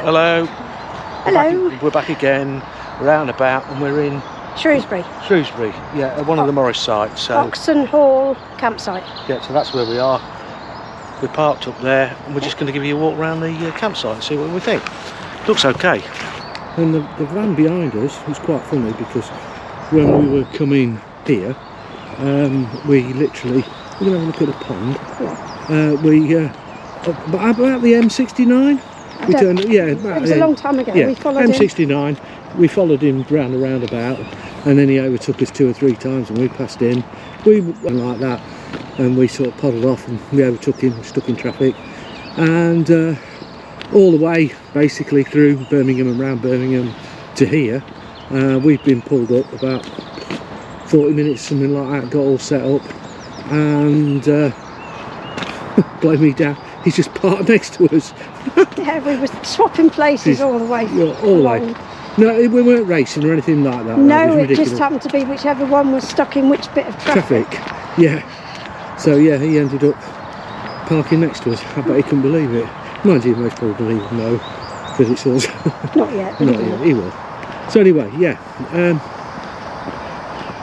Hello. Hello. We're back again, roundabout, and we're in Shrewsbury. Shrewsbury, yeah, at one of the Morris sites. So, Oxon Hall campsite. yeah, so that's where we are. We're parked up there, and we're just going to give you a walk around the campsite and see what we think. Looks okay. And the van behind us was quite funny because when we were coming here, we literally, we're going to have a look at the pond. Yeah. About the M69. We turned, yeah, it was a long time ago. Yeah, We followed M69. We followed him round the roundabout, and then he overtook us 2 or 3 times, and we passed in. We went like that, and we sort of poddled off, and we overtook him, stuck in traffic, and all the way basically through Birmingham and round Birmingham to here. We've been pulled up about 40 minutes, something like that. Got all set up, and blow me down. He's just parked next to us. Yeah, we were swapping places all the way. Yeah, all the way. No, we weren't racing or anything like that. No, it just happened to be whichever one was stuck in which bit of traffic. Yeah. So yeah, he ended up parking next to us. I bet he couldn't believe it. Mind you, most people believe no, because it's us. Not yet. Not yet. He will. So anyway, yeah.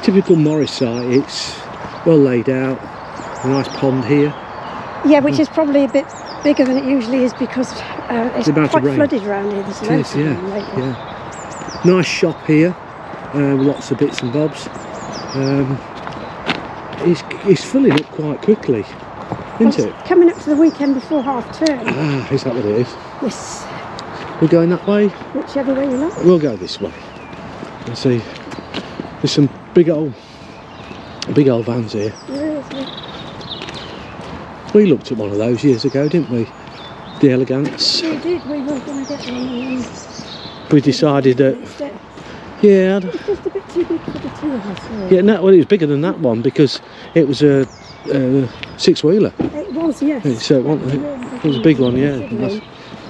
Typical Morris site. It's well laid out. A nice pond here. Yeah, which is probably a bit bigger than it usually is because it's quite flooded around here. There's loads of rain lately. Yeah. Nice shop here, lots of bits and bobs. It's filling up quite quickly, isn't it? Coming up to the weekend before half term. Ah, is that what it is? Yes. We're going that way? Whichever way you like. We'll go this way. Let's see. There's some big old vans here. We looked at one of those years ago, didn't we? The Elegance. We did. We were going to get one. We decided that. Yeah. It's just a bit too big for the two of us. Yeah, no, well, it was bigger than that one because it was a 6-wheeler. It was, yes. So it was a big one, yeah.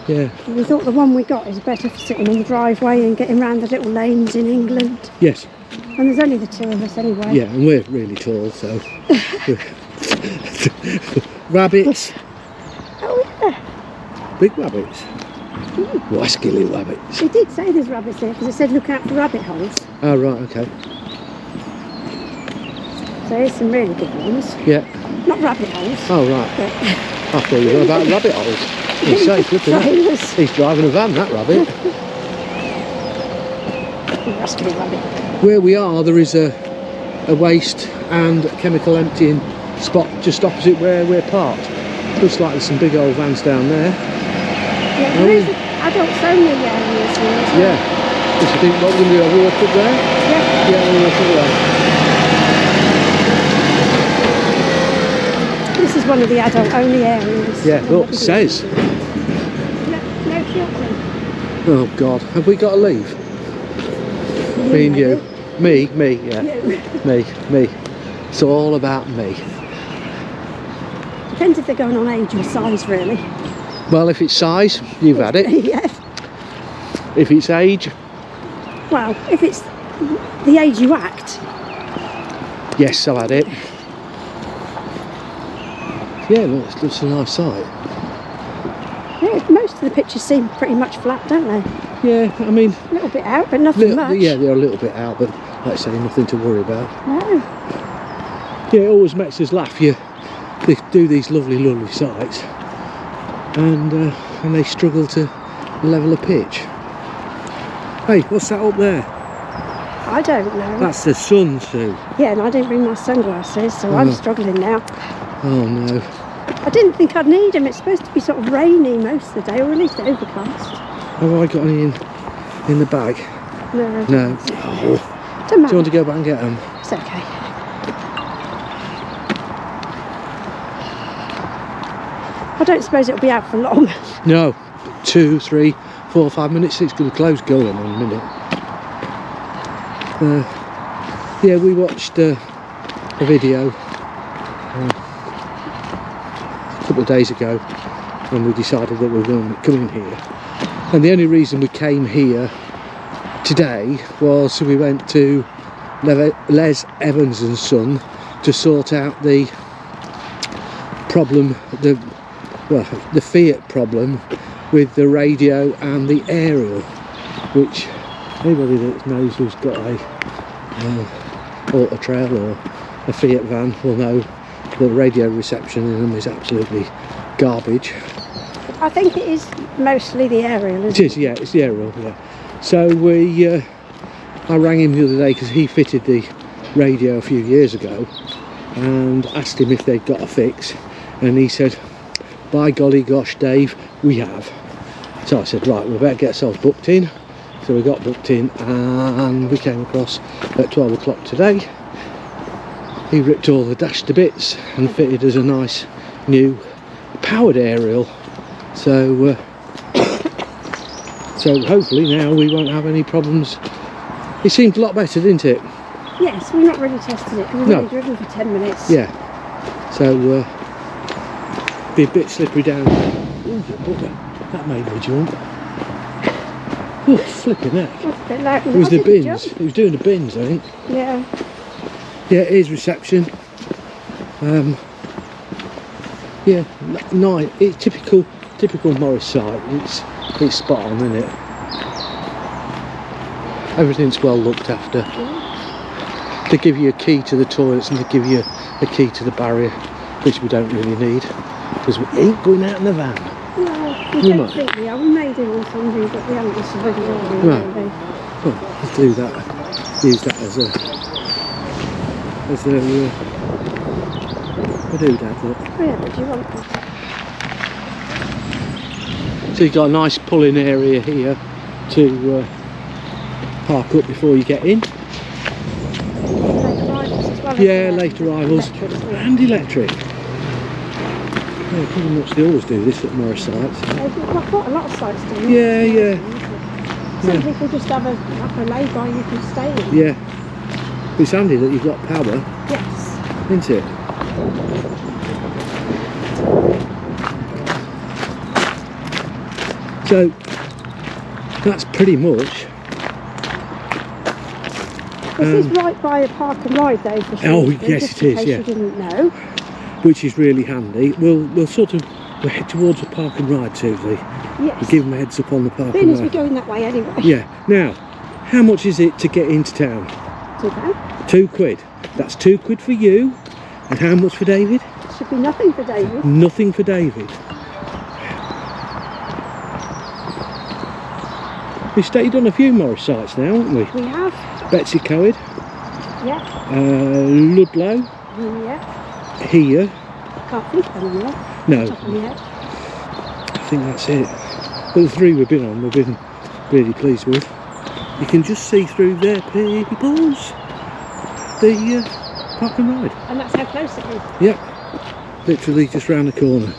Yeah. We thought the one we got is better for sitting on the driveway and getting around the little lanes in England. Yes. And there's only the two of us anyway. Yeah, and we're really tall, so. Rabbits. Oh yeah. Big rabbits. Wasky little rabbits. It did say there's rabbits there because it said look out for rabbit holes. Oh right, okay. So here's some really good ones. Yeah. Not rabbit holes. Oh right. But I thought you were about rabbit holes. He's safe, look at that. He's driving a van, that rabbit. Rascally rabbit. Where we are, there is a waste and chemical emptying spot just opposite where we're parked. Looks like there's some big old vans down there. Yeah, there is adults only areas here. Yeah. Just think, what we're going to do, a walk up there? Yeah. Yeah, we'll walk up there. This is one of the adult only areas. Yeah, look, it says. No shopping. Oh God, have we got to leave? Me and you. Me, yeah. Me. It's all about me. Depends if they're going on age or size, really. Well, if it's size, you've had it. Yes. If it's age, well, if it's the age you act. yes, I've had it. Yeah, look, it's a nice site. Yeah, most of the pictures seem pretty much flat, don't they? Yeah, I mean, a little bit out, but nothing much. Yeah, they're a little bit out, but like I say, nothing to worry about. No. Yeah, it always makes us laugh. They do these lovely sites, and they struggle to level a pitch. Hey, what's that up there? I don't know. That's the sun, Sue. Yeah, and I didn't bring my sunglasses, so I'm struggling now. Oh no. I didn't think I'd need them. It's supposed to be sort of rainy most of the day, or at least overcast. Have I got any in the bag? No. No. Oh. Don't matter. Do you want to go back and get them? It's okay. I don't suppose it'll be out for long. No. 2, 3, 4, 5 minutes. It's going to close going in a minute. Yeah, we watched a video a couple of days ago when we decided that we were going to come in here. And the only reason we came here today was we went to Les Evans and Son to sort out the problem, the Fiat problem with the radio and the aerial, which anybody that knows who's got a Autotrail or a Fiat van will know the radio reception in them is absolutely garbage. I think it is mostly the aerial, isn't it? It is, yeah, it's the aerial, yeah. So I rang him the other day because he fitted the radio a few years ago and asked him if they'd got a fix, and he said, by golly gosh Dave, we have. So I said, right, we better get ourselves booked in. So we got booked in and we came across at 12 o'clock today. He ripped all the dash to bits and fitted us a nice new powered aerial. So so hopefully now we won't have any problems. It seemed a lot better, didn't it? Yes, we've not really tested it because we've only driven for 10 minutes. Yeah. So be a bit slippery down. Ooh, that made me jump. Oh, flipping heck. That's a bit loud. It was the bins. It was doing the bins, I think. Yeah. Yeah, it is reception. Yeah, nice. It's typical Morris site. It's spot on, isn't it? Everything's well looked after. Yeah. They give you a key to the toilets and they give you a key to the barrier, which we don't really need because we ain't going out in the van. No, we don't think we are. We may do on Sunday, but we haven't decided already. Right. Well, let's do that. Use that as a doodad, look. Oh yeah, but do you want that? So you've got a nice pulling area here to park up before you get in. Late arrivals as well. Yeah, late arrivals and electric. Yeah, pretty much they always do this at Morris sites. Well, quite a lot of sites do. Yeah, yeah. Some people just have a lay-by you can stay in. Yeah. It's handy that you've got power, Yes. isn't it? So that's pretty much. This is right by a park and ride though for Oh Shrewsbury, yes, just it in is. case Yeah, you didn't know. which is really handy. We'll head towards the park and ride, Susie. Yes. We'll give them a heads up on the park Being and as we're ride. going that way anyway. Yeah. Now, how much is it to get into town? £2. £2. That's £2 for you. And how much for David? Should be nothing for David. Nothing for David. We've stayed on a few Morris sites now, haven't we? We have. Betsy Coed, Yeah. Ludlow, Yeah. here. Can't think of any more. No, Top of my head. I think that's it. But the three we've been on, we've been really pleased with. You can just see through there, peoples, the park and ride. And that's how close it is. Yep, literally just round the corner.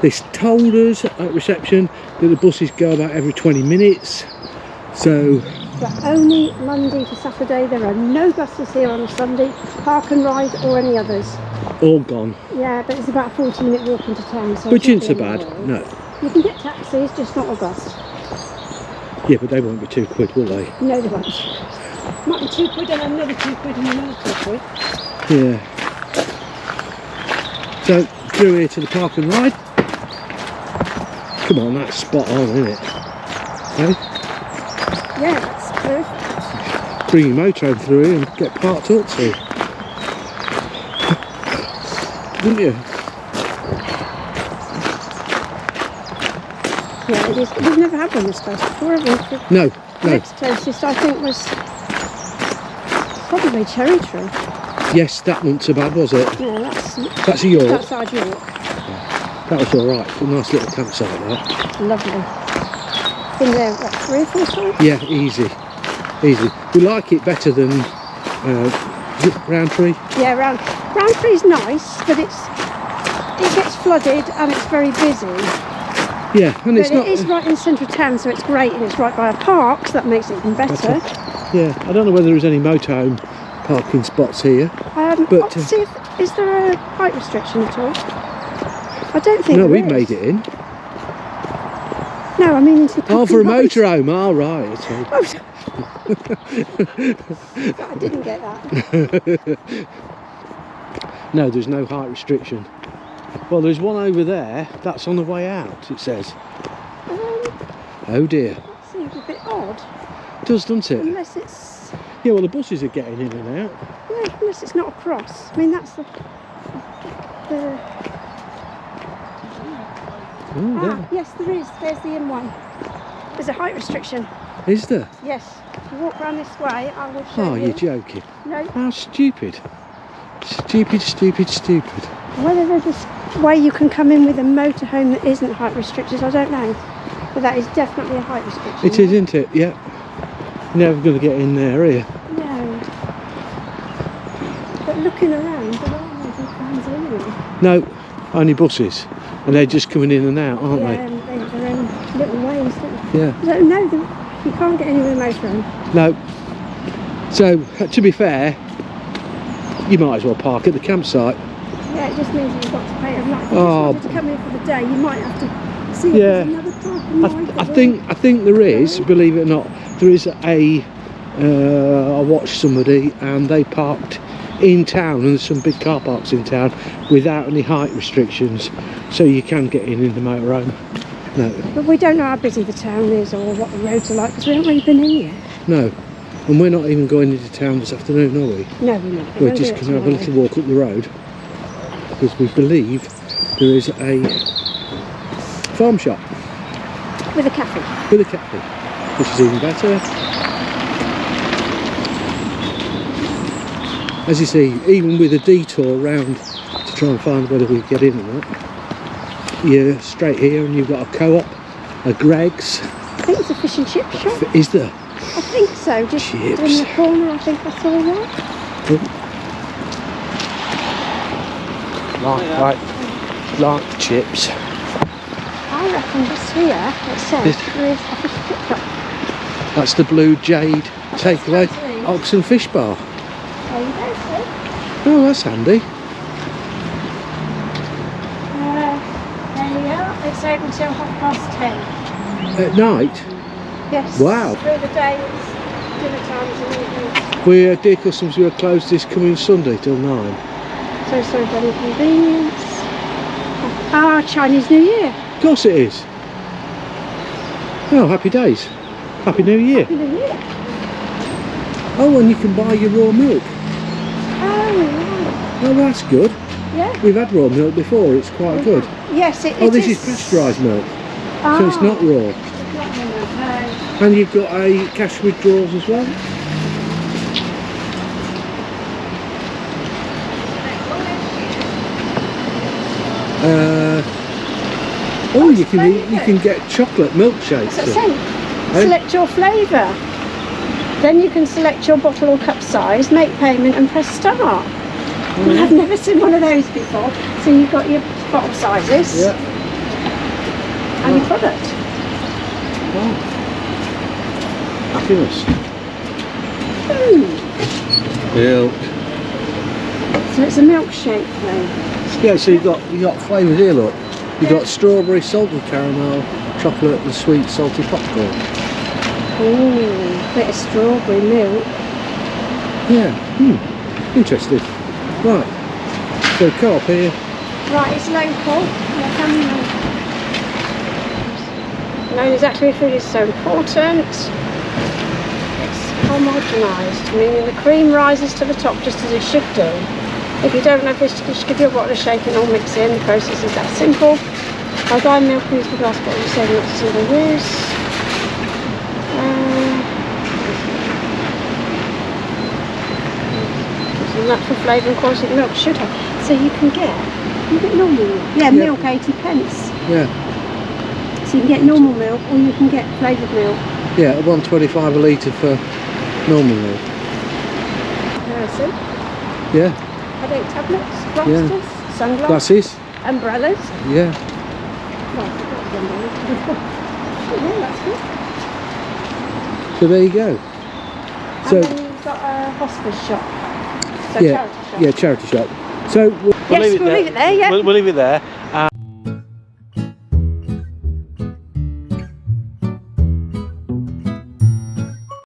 They told us at reception that the buses go about every 20 minutes. So, But only Monday to Saturday. There are no buses here on a Sunday, park and ride or any others. all gone. Yeah, but it's about a 40-minute walk into town. So Which it's isn't so not the bad, end of the no. world. You can get taxis, just not a bus. Yeah, but they won't be £2, will they? No, they won't. Might be £2 and another £2 and another £2. Yeah. So, through here to the park and ride. Come on, that's spot on, isn't it? Hey? Yeah, that's perfect. Bring your motorhome through here and get parked up to. Wouldn't you? Yeah, it is. We've never had one this close before, have we? The No, no. next closest, I think, was probably Cherry Tree. Yes, that wasn't so bad, was it? No, that's That's a York. outside York. That was alright. A nice little campsite there. Lovely. Been there, what, 3 or 4 times? Yeah, easy. Easy. We like it better than Roundtree. Yeah, Roundtree's nice, but it gets flooded and it's very busy. Yeah, and it's But not. it is right in the centre of town, so it's great, and it's right by a park, so that makes it even better. Yeah, I don't know whether there's any motorhome parking spots here. But, See if, is there a height restriction at all? I don't think No, there we've is. made it in. No, I mean into the Oh, for a parking lot. motorhome. Oh, right. Okay. Oh, I didn't get that. No, there's no height restriction. Well, there's one over there. That's on the way out, it says. Oh dear. That seems a bit odd. It does, doesn't it? Unless it's... Yeah, well the buses are getting in and out. Yeah, unless it's not a cross. I mean, that's the... Yes, there is. There's the M1. There's a height restriction. Is there? Yes. If you walk round this way, I will show you. Oh, you're joking. No. How stupid. Stupid, stupid, stupid. Whether there's a way you can come in with a motorhome that isn't height restricted, I don't know. But that is definitely a height restriction. It is, isn't it? Yeah. Never going to get in there, are you? No. But looking around, there aren't any vans anyway. No, only buses. And they're just coming in and out, aren't Yeah, and they're their own little ways, don't they? they? Yeah. So, no, you can't get anywhere motorhome. No. So, to be fair, you might as well park at the campsite. Yeah, it just means you've got to pay a lot. If you just Oh. wanted to come in for the day, you might have to see if Yeah. there's another parking lot. I think there is, believe it or not, there is I watched somebody and they parked in town, and there's some big car parks in town without any height restrictions, so you can get in the motorhome. No. But we don't know how busy the town is or what the roads are like because we haven't really been in yet. No. And we're not even going into town this afternoon, are we? No, we're not. We're just going to have a little walk up the road because we believe there is a farm shop with a cafe. with a cafe, which is even better. As you see, even with a detour round to try and find whether we get in or not, you're straight here and you've got a co-op, a Greg's. I think it's a fish and chip shop. Is there? I think so. Just Chips. in the corner, I think I saw one. Like chips. I reckon just here it says there is a fish and chip shop. That's the Blue Jade takeaway Absolutely. Oxon fish bar. There you go, see? Oh, that's handy. There you go. It's open till 10:30. At night? Yes. Wow. Through the days, dinner times and evenings. We're, dear customers, we are closed this coming Sunday till 9. So sorry for any inconvenience. Ah, Chinese New Year. Of course it is. Oh, happy days. Happy New Year. Happy New Year. Oh, and you can buy your raw milk. Oh, right. Oh, that's good. Yeah. We've had raw milk before, it's quite good. Yes, it Oh, is. this is pasteurised milk, Ah, so it's not raw. it's not raw milk, no. And you've got a cash withdrawals as well. Oh, you can get chocolate milkshakes. That's what I'm saying. Select your flavour. Then you can select your bottle or cup size, make payment and press start. Well, I've never seen one of those before. So you've got your bottle sizes Yeah. and your product. Oh. Happiness. Milk. So it's a milkshake flavour. Yeah, so you got flavours here. Look, you got strawberry, salted caramel, chocolate, and sweet salty popcorn. Ooh, bit of strawberry milk. Yeah. Interesting. Right. So co-op here. Right, it's local. Yeah, family local. Knowing exactly where food is so important. It's homogenised, meaning the cream rises to the top just as it should do. If you don't know this, just give your bottle a shake and all mix in. The process is that simple. I buy milk and use the glass bottle, so not single use. It's a natural flavour and quality of milk should have. So you can get normal milk. Yeah, milk 80 pence. Yeah. So you can get normal milk or you can get flavoured milk. Yeah, £1.25 a litre for normal milk. Person. Yeah. Headache tablets, plasters, sunglasses, Glasses. umbrellas. Yeah. Well, that's umbrellas. Yeah, that's good. So there you go. And So then you've got a hospice shop. So yeah, charity shop. yeah, charity shop. So Yes, we'll leave it there, yeah. We'll leave it there.